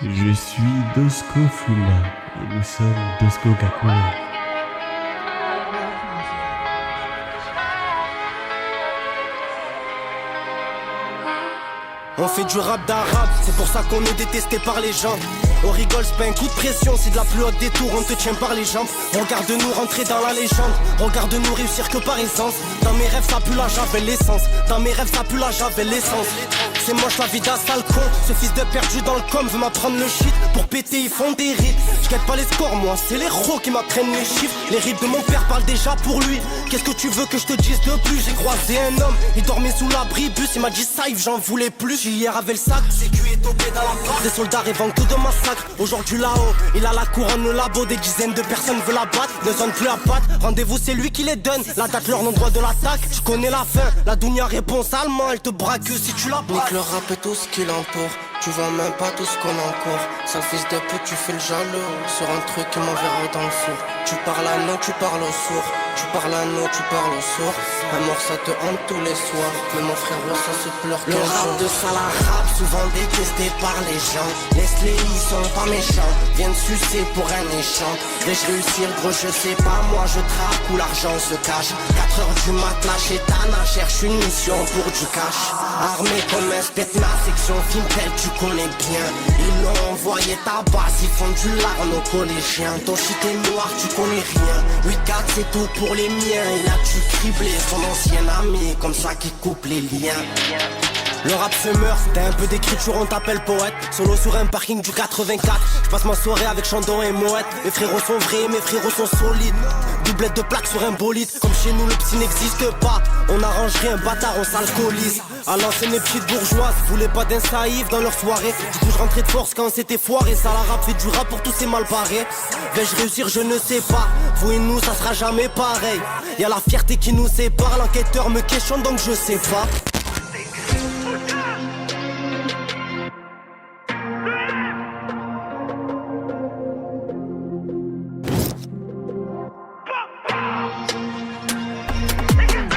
Je suis Dosko Fuma et nous sommes Dosko Gakure. On fait du rap d'arabe, c'est pour ça qu'on est détesté par les gens. On rigole, c'est pas un coup de pression, c'est de la plus haute des tours, on te tient par les jambes. Regarde-nous rentrer dans la légende, regarde-nous réussir que par essence. Dans mes rêves ça pue la javel l'essence, dans mes rêves ça pue la javel l'essence. C'est moche la vie d'un sale con, ce fils de perdu dans le com veut m'apprendre le shit. Pour péter ils font des rites, j'gagne pas les scores moi, c'est les ros qui m'apprennent les chiffres. Les rimes de mon père parlent déjà pour lui. Qu'est-ce que tu veux que je te dise de plus? J'ai croisé un homme, il dormait sous l'abribus, il m'a dit saïf, j'en voulais plus. Hier avait le sac, sécu est tombé dans la barre. Des soldats rêvant que de massacre. Aujourd'hui là-haut, il a la couronne, le labo. Des dizaines de personnes veulent la battre, ne sonne plus à patte. Rendez-vous c'est lui qui les donne, la date, leur endroit de l'attaque. Je connais la fin, la dounia répond salement. Elle te braque si tu la Nique le rap et tout ce qu'il emporte. Tu vois même pas tout ce qu'on a encore. Sale fils de pute, tu fais le jaloux sur un truc qui m'enverra dans le four. Tu parles à nous, tu parles au sourd. Tu parles à nous, tu parles au sourd. La mort ça te hante tous les soirs. Mais mon frère, ça se pleure. Le rap de sale arabe, souvent détesté par les gens. Laisse-les, ils sont pas méchants. Viennent sucer pour un échange. Vais-je réussir gros, je sais pas. Moi je traque où l'argent se cache. 4 heures du mat, la chétana cherche une mission pour du cash. Armé comme un spetna, section Fintel, tu connais bien. Ils l'ont envoyé ta base, ils font du lard nos collégiens. Ton shit est noir, tu connais rien. 8-4 c'est tout pour les miens. Il a tu criblé son ancien ami, comme ça qui coupe les liens. Le rap se meurt, t'as un peu d'écriture, on t'appelle poète. Solo sur un parking du 84. Je passe ma soirée avec Chandon et Moët. Mes frérots sont vrais, mes frérots sont solides. Doublette de plaques sur un bolide. Comme chez nous le psy n'existe pas. On arrange rien, bâtard, on s'alcoolise. À l'ancienne les petites bourgeoises voulaient pas d'un saïf dans leur soirée. Du coup je rentrais de force quand c'était foiré. Ça la rap fait du rap pour tous ces mal barrés. Vais-je réussir, je ne sais pas. Vous et nous ça sera jamais pareil. Y'a la fierté qui nous sépare. L'enquêteur me questionne donc je sais pas.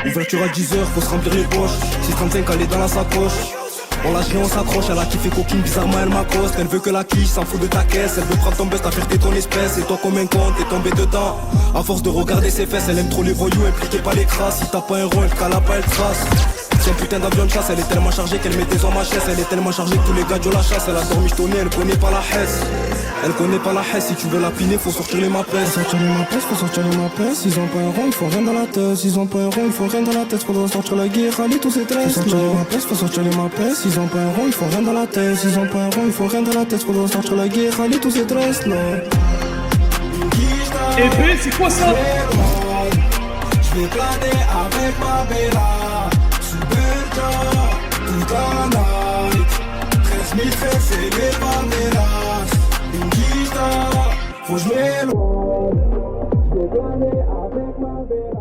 Ouverture à 10h, faut se remplir les poches. 635 elle est dans la sacoche. On lâche rien, on s'accroche, elle a kiffé coquine, bizarrement elle m'accoste. Elle veut que la quiche, s'en fout de ta caisse. Elle veut prendre ton best, ta fierté, ton espèce. Et toi comme un con, t'es tombé dedans. À force de regarder ses fesses, elle aime trop les voyous, impliquée pas les crasses. Si t'as pas un rond, elle cala pas, elle trace. C'est un putain d'avion de chasse, elle est tellement chargée qu'elle met des hommes à chaise. Elle est tellement chargée que tous les gars de la chasse. Elle a dormi jetonné, elle connaît pas la hesse. Elle connaît pas la hesse, si tu veux la piner, faut sortir les mapes. Faut sortir les mapes, faut sortir les mapes. Ils ont pas un rond, il faut rien dans la tête. Ils ont pas un rond, il faut rien dans la tête. Faudra sortir la guerre, aller tous ces tresses. Faut sortir les mapes, faut sortir les mapes. Ils ont pas un rond, il faut rien dans la tête. Ils ont pas un rond, il faut rien dans la tête. Faudra sortir la guerre, aller tous ces tresses. Et puis, c'est quoi ça? Je vais planer avec ma bella. Sous Berta, toute la night. 13 000 faits, c'est les banderas. Une guitare, faut que je m'éloigne. Je vais planer avec ma bella.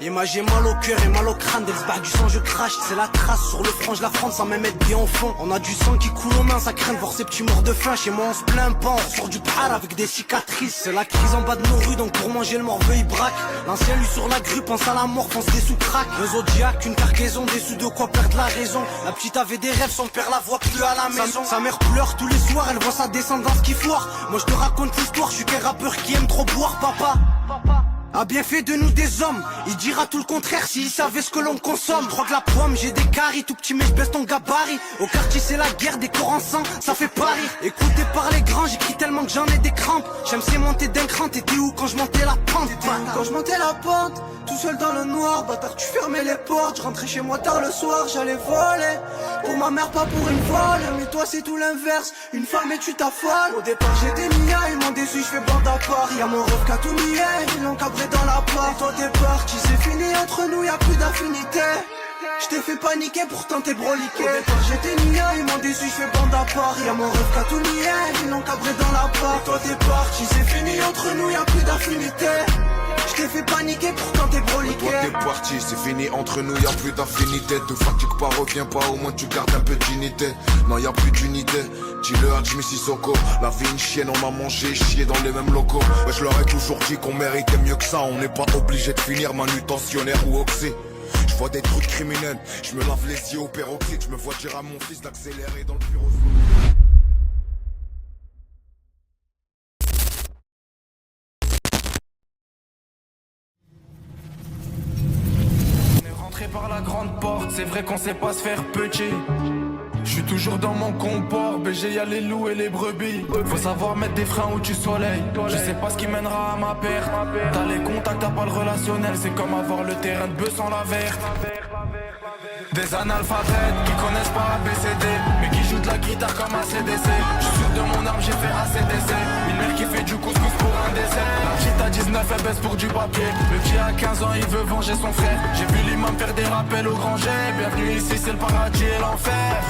Et moi j'ai mal au cœur et mal au crâne, dès le barre du sang je crache. C'est la trace sur le front, je la fronde sans même être bien au fond. On a du sang qui coule aux mains, ça craint de voir ces petits morts de faim. Chez moi on se plaint pas, on sort du par avec des cicatrices. C'est la crise en bas de nos rues, donc pour manger le morveux il braque. L'ancien lui sur la grue, pense à la mort, pense des sous crack. Le Zodiac, une cargaison, des sous de quoi perdre la raison. La petite avait des rêves, son père la voit plus à la maison. Sa mère pleure tous les soirs, elle voit sa descendance qui foire. Moi je te raconte l'histoire, je suis qu'un rappeur qui aime trop boire, papa. A bien fait de nous des hommes. Il dira tout le contraire s'il savait ce que l'on consomme. Je crois que la pomme, j'ai des caries, tout petit mais je baisse ton gabarit. Au quartier c'est la guerre, des corps en sang, ça fait pas rire. Écouté par les grands, j'écris tellement que j'en ai des crampes. J'aime c'est monter d'un cran, t'étais où quand je montais la pente? Quand je montais la pente, tout seul dans le noir, bâtard tu fermais les portes. Je rentrais chez moi tard le soir, j'allais voler. Pour ma mère pas pour une folle, mais toi c'est tout l'inverse. Une femme et tu t'affoles. Au départ j'étais mia, ils m'ont déçu, je fais bande à part. Y'a mon rêve qu'a tout nié, ils l'ont cabré dans la porte. Toi t'es parti, c'est fini entre nous, y'a plus d'affinité. Je t'ai fait paniquer, pourtant t'es broliqué. Au départ j'étais mia, ils m'ont déçu, je fais bande à part. Y'a mon rêve qu'a tout nié, ils l'ont cabré dans la porte. Toi t'es parti, c'est fini entre nous, y'a plus d'affinité. Je t'ai fait paniquer, pourtant t'es broliqué. Toi t'es parti, c'est fini entre nous, y'a plus d'affinité. Te fatigue pas, reviens pas, au moins tu gardes un peu de dignité. Non y'a plus d'unité, dis-le à Jimmy Sissoko. La vie une chienne, on m'a mangé, chié dans les mêmes locaux. Ouais, je leur ai toujours dit qu'on méritait mieux que ça. On n'est pas obligé de finir manutentionnaire ou oxy. Je vois des trucs criminels, je me lave les yeux au peroxyde. Je me vois dire à mon fils d'accélérer dans le bureau. On est rentré par la grande porte, c'est vrai qu'on sait pas se faire petit. Je suis toujours dans mon comport, BG y'a les loups et les brebis. Faut savoir mettre des freins au du soleil. Je sais pas ce qui mènera à ma perte. T'as les contacts, t'as pas le relationnel. C'est comme avoir le terrain de bœuf sans la verte. Des analphabètes qui connaissent pas ABCD, mais qui jouent de la guitare comme ACDC. Je suis sûr de mon arme, j'ai fait ACDC. Une mère qui fait du couscous pour un dessert. La petite à 19, elle baisse pour du papier. Le petit à 15 ans, il veut venger son frère. J'ai vu l'imam faire des rappels au grand jet. Bienvenue ici, c'est le paradis et l'enfer.